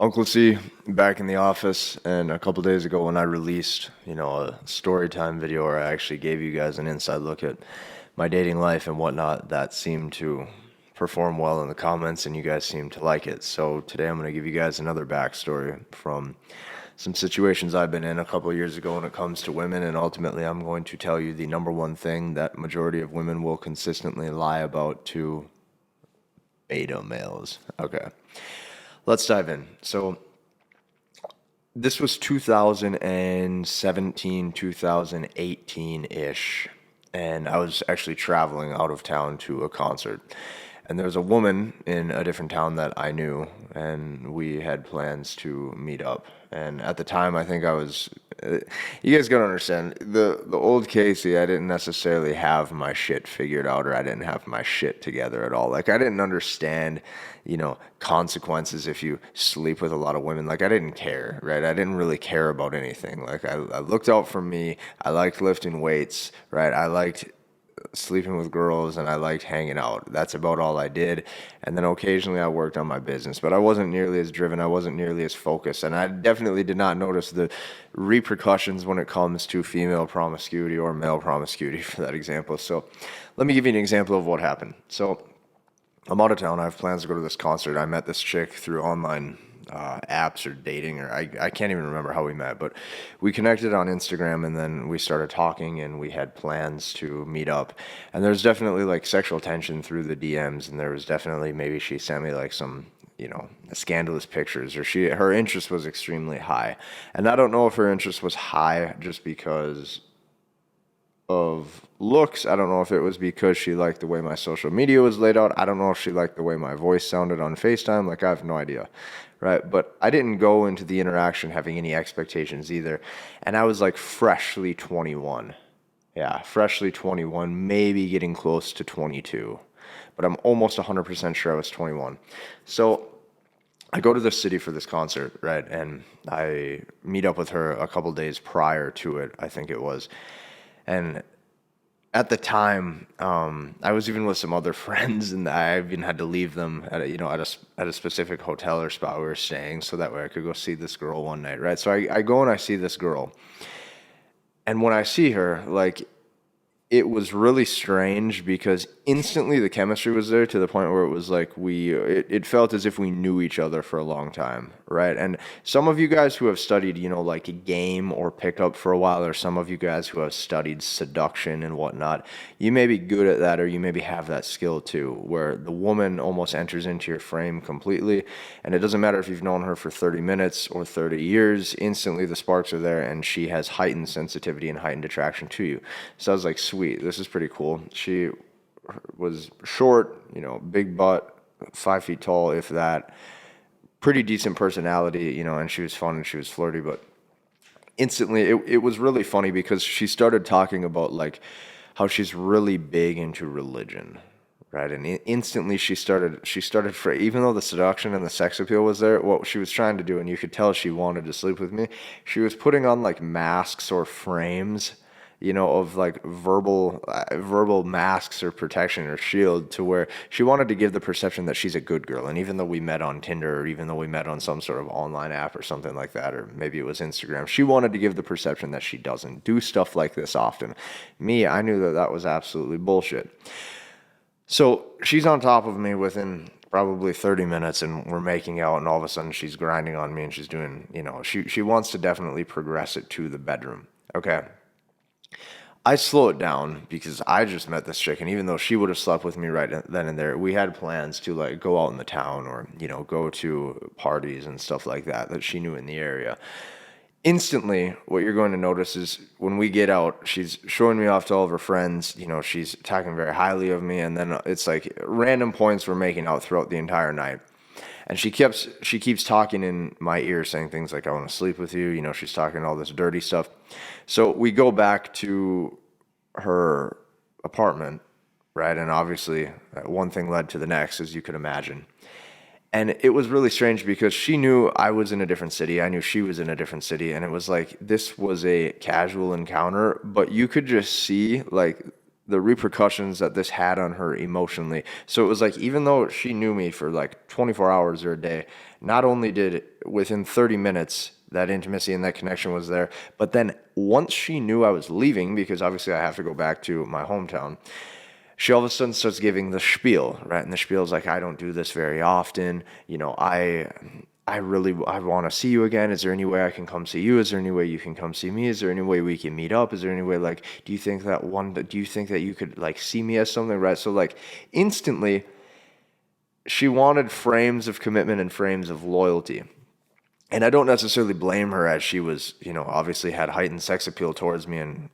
Uncle C back in the office, and a couple days ago when I released, a story time video where I actually gave you guys an inside look at my dating life and whatnot, that seemed to perform well in the comments and you guys seemed to like it. So today I'm going to give you guys another backstory from some situations I've been in a couple of years ago when it comes to women, and ultimately I'm going to tell you the number one thing that majority of women will consistently lie about to beta males. Okay. Let's dive in. So this was 2017, 2018-ish, and I was actually traveling out of town to a concert. And there was a woman in a different town that I knew, and we had plans to meet up. And at the time, I think I was, you guys gotta understand, the old Casey, I didn't necessarily have my shit figured out, or I didn't have my shit together at all. Like, I didn't understand, consequences if you sleep with a lot of women. Like, I didn't care, right? I didn't really care about anything. Like, I looked out for me. I liked lifting weights, right? I liked sleeping with girls, and I liked hanging out. That's about all I did. And then occasionally I worked on my business, but I wasn't nearly as driven. I wasn't nearly as focused. And I definitely did not notice the repercussions when it comes to female promiscuity or male promiscuity, for that example. So let me give you an example of what happened. So I'm out of town. I have plans to go to this concert. I met this chick through online apps or dating, or I can't even remember how we met, but we connected on Instagram, and then we started talking and we had plans to meet up. And there's definitely like sexual tension through the DMs, and there was definitely, maybe she sent me like some, scandalous pictures, or her interest was extremely high. And I don't know if her interest was high just because of looks. I don't know if it was because she liked the way my social media was laid out. I don't know if she liked the way my voice sounded on FaceTime. Like, I have no idea. Right. But I didn't go into the interaction having any expectations either. And I was like freshly 21. Yeah, freshly 21, maybe getting close to 22. But I'm almost 100% sure I was 21. So I go to the city for this concert, right? And I meet up with her a couple days prior to it, I think it was. And at the time, I was even with some other friends, and I even had to leave them at a specific hotel or spot we were staying, so that way I could go see this girl one night, right? So I go and I see this girl, and when I see her, like, it was really strange because instantly the chemistry was there to the point where it was like it felt as if we knew each other for a long time, right? And some of you guys who have studied, like a game or picked up for a while, or some of you guys who have studied seduction and whatnot, you may be good at that, or you maybe have that skill too, where the woman almost enters into your frame completely, and it doesn't matter if you've known her for 30 minutes or 30 years, instantly the sparks are there, and she has heightened sensitivity and heightened attraction to you. So I was like, sweet, this is pretty cool. She was short, big butt, 5 feet tall, if that. Pretty decent personality, and she was fun and she was flirty. But instantly, it was really funny because she started talking about like how she's really big into religion, right? And instantly she started for, even though the seduction and the sex appeal was there, what she was trying to do, and you could tell she wanted to sleep with me, she was putting on like masks or frames, of like verbal masks or protection or shield, to where she wanted to give the perception that she's a good girl. And even though we met on Tinder, or even though we met on some sort of online app or something like that, or maybe it was Instagram, she wanted to give the perception that she doesn't do stuff like this often. Me, I knew that that was absolutely bullshit. So she's on top of me within probably 30 minutes, and we're making out, and all of a sudden she's grinding on me, and she's doing, she wants to definitely progress it to the bedroom. Okay. I slow it down because I just met this chick, and even though she would have slept with me right then and there, we had plans to like go out in the town, or go to parties and stuff like that that she knew in the area. Instantly, what you're going to notice is when we get out, she's showing me off to all of her friends. She's talking very highly of me, and then it's like random points we're making out throughout the entire night. And she keeps talking in my ear, saying things like, "I want to sleep with you." She's talking all this dirty stuff. So we go back to her apartment, right? And obviously, one thing led to the next, as you could imagine. And it was really strange because she knew I was in a different city. I knew she was in a different city. And it was like this was a casual encounter, but you could just see like the repercussions that this had on her emotionally. So it was like, even though she knew me for like 24 hours or a day, not only did within 30 minutes that intimacy and that connection was there, but then once she knew I was leaving, because obviously I have to go back to my hometown, she all of a sudden starts giving the spiel, right? And the spiel is like, I don't do this very often. I want to see you again. Is there any way I can come see you? Is there any way you can come see me? Is there any way we can meet up? Is there any way, like, do you think that you could like see me as something, right? So like instantly she wanted frames of commitment and frames of loyalty. And I don't necessarily blame her, as she was, obviously had heightened sex appeal towards me and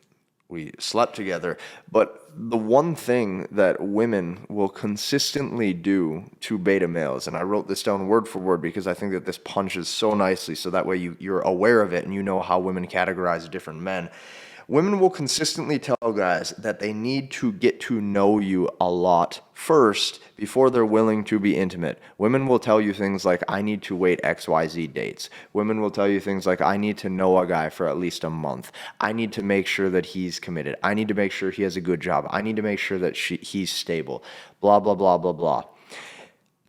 we slept together. But the one thing that women will consistently do to beta males, and I wrote this down word for word because I think that this punches so nicely, so that way you're aware of it and you know how women categorize different men. Women will consistently tell guys that they need to get to know you a lot first before they're willing to be intimate. Women will tell you things like, I need to wait XYZ dates. Women will tell you things like, I need to know a guy for at least a month. I need to make sure that he's committed. I need to make sure he has a good job. I need to make sure that he's stable. Blah, blah, blah, blah, blah.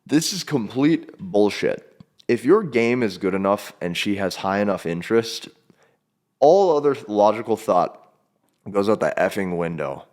This is complete bullshit. If your game is good enough and she has high enough interest, all other logical thought goes out the effing window.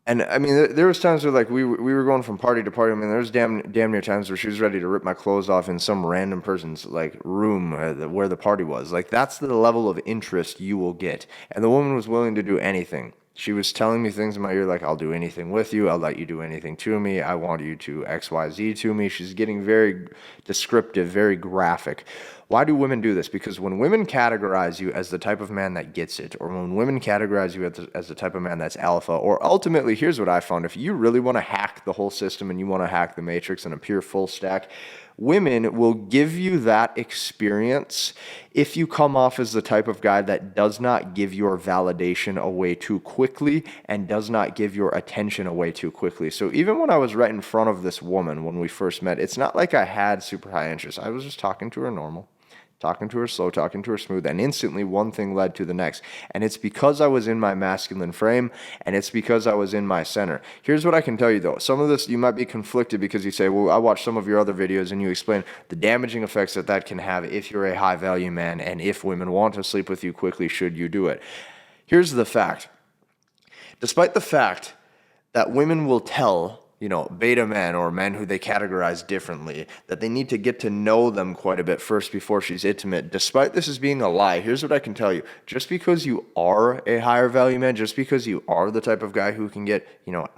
And I mean, there was times where like we were going from party to party. I mean, there's damn near times where she was ready to rip my clothes off in some random person's like room where the party was. Like, that's the level of interest you will get. And the woman was willing to do anything. She was telling me things in my ear like, I'll do anything with you. I'll let you do anything to me. I want you to XYZ to me. She's getting very descriptive, very graphic. Why do women do this? Because when women categorize you as the type of man that gets it, or when women categorize you as the type of man that's alpha, or ultimately, here's what I found. If you really want to hack the whole system and you want to hack the matrix in a pure full stack, women will give you that experience if you come off as the type of guy that does not give your validation away too quickly and does not give your attention away too quickly. So even when I was right in front of this woman when we first met, it's not like I had super high interest. I was just talking to her normal. Talking to her slow, talking to her smooth, and instantly one thing led to the next. And it's because I was in my masculine frame, and it's because I was in my center. Here's what I can tell you though. Some of this, you might be conflicted because you say, well, I watched some of your other videos and you explain the damaging effects that can have if you're a high value man, and if women want to sleep with you quickly, should you do it. Here's the fact. Despite the fact that women will tell beta men or men who they categorize differently, that they need to get to know them quite a bit first before she's intimate. Despite this as being a lie, here's what I can tell you. Just because you are a higher value man, just because you are the type of guy who can get,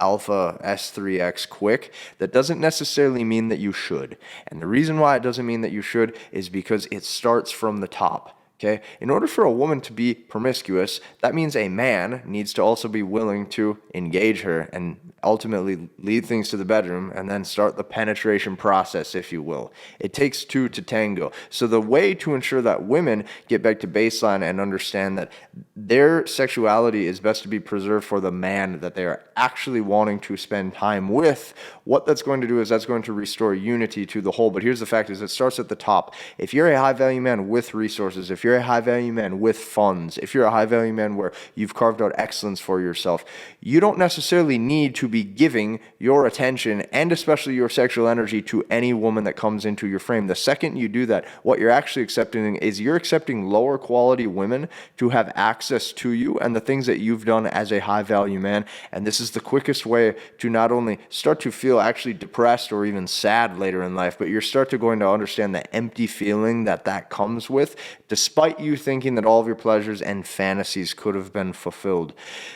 alpha S3X quick, that doesn't necessarily mean that you should. And the reason why it doesn't mean that you should is because it starts from the top. Okay? In order for a woman to be promiscuous, that means a man needs to also be willing to engage her and ultimately lead things to the bedroom and then start the penetration process, if you will. It takes two to tango. So the way to ensure that women get back to baseline and understand that their sexuality is best to be preserved for the man that they are actually wanting to spend time with, what that's going to do is that's going to restore unity to the whole. But here's the fact is, it starts at the top. If you're a high value man with resources, if you're a high value man with funds, if you're a high value man where you've carved out excellence for yourself, you don't necessarily need to be giving your attention and especially your sexual energy to any woman that comes into your frame. The second you do that, what you're actually accepting is you're accepting lower quality women to have access to you and the things that you've done as a high value man. And this is the quickest way to not only start to feel actually depressed or even sad later in life, but you're start to going to understand the empty feeling that comes with, despite you thinking that all of your pleasures and fantasies could have been fulfilled.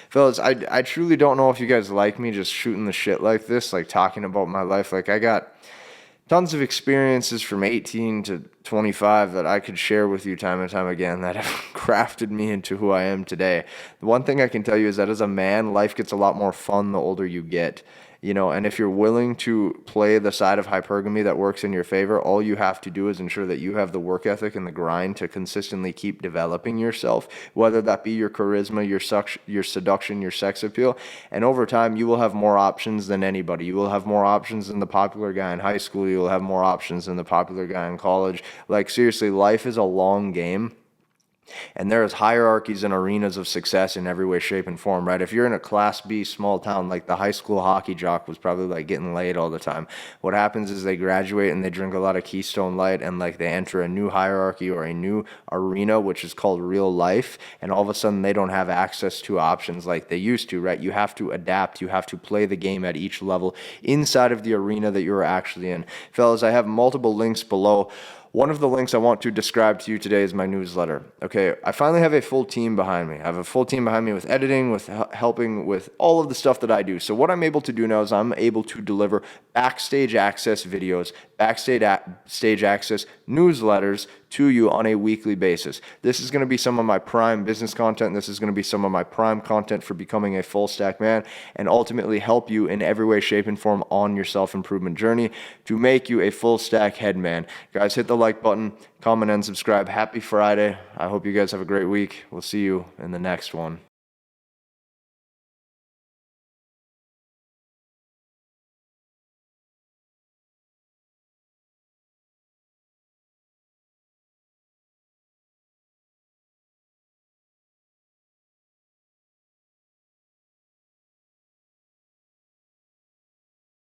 Fellas, I truly don't know if you guys like me just shooting the shit like this, like talking about my life. Like, I got tons of experiences from 18 to 25 that I could share with you time and time again that have crafted me into who I am today. The one thing I can tell you is that as a man, life gets a lot more fun the older you get. And if you're willing to play the side of hypergamy that works in your favor, all you have to do is ensure that you have the work ethic and the grind to consistently keep developing yourself, whether that be your charisma, your seduction, your sex appeal. And over time, you will have more options than anybody. You will have more options than the popular guy in high school. You will have more options than the popular guy in college. Like, seriously, life is a long game. And there's hierarchies and arenas of success in every way, shape, and form, right? If you're in a Class B small town, like the high school hockey jock was probably like getting laid all the time, what happens is they graduate and they drink a lot of Keystone Light and like they enter a new hierarchy or a new arena, which is called real life. And all of a sudden they don't have access to options like they used to, right? You have to adapt, you have to play the game at each level inside of the arena that you're actually in. Fellas, I have multiple links below. One of the links I want to describe to you today is my newsletter. Okay, I finally have a full team behind me. I have a full team behind me with editing, with helping with all of the stuff that I do. So what I'm able to do now is I'm able to deliver backstage access videos, stage access newsletters to you on a weekly basis. This is going to be some of my prime business content. This is going to be some of my prime content for becoming a full stack man and ultimately help you in every way, shape, and form on your self-improvement journey to make you a full stack head man. Guys, hit the like button, comment, and subscribe. Happy Friday. I hope you guys have a great week. We'll see you in the next one.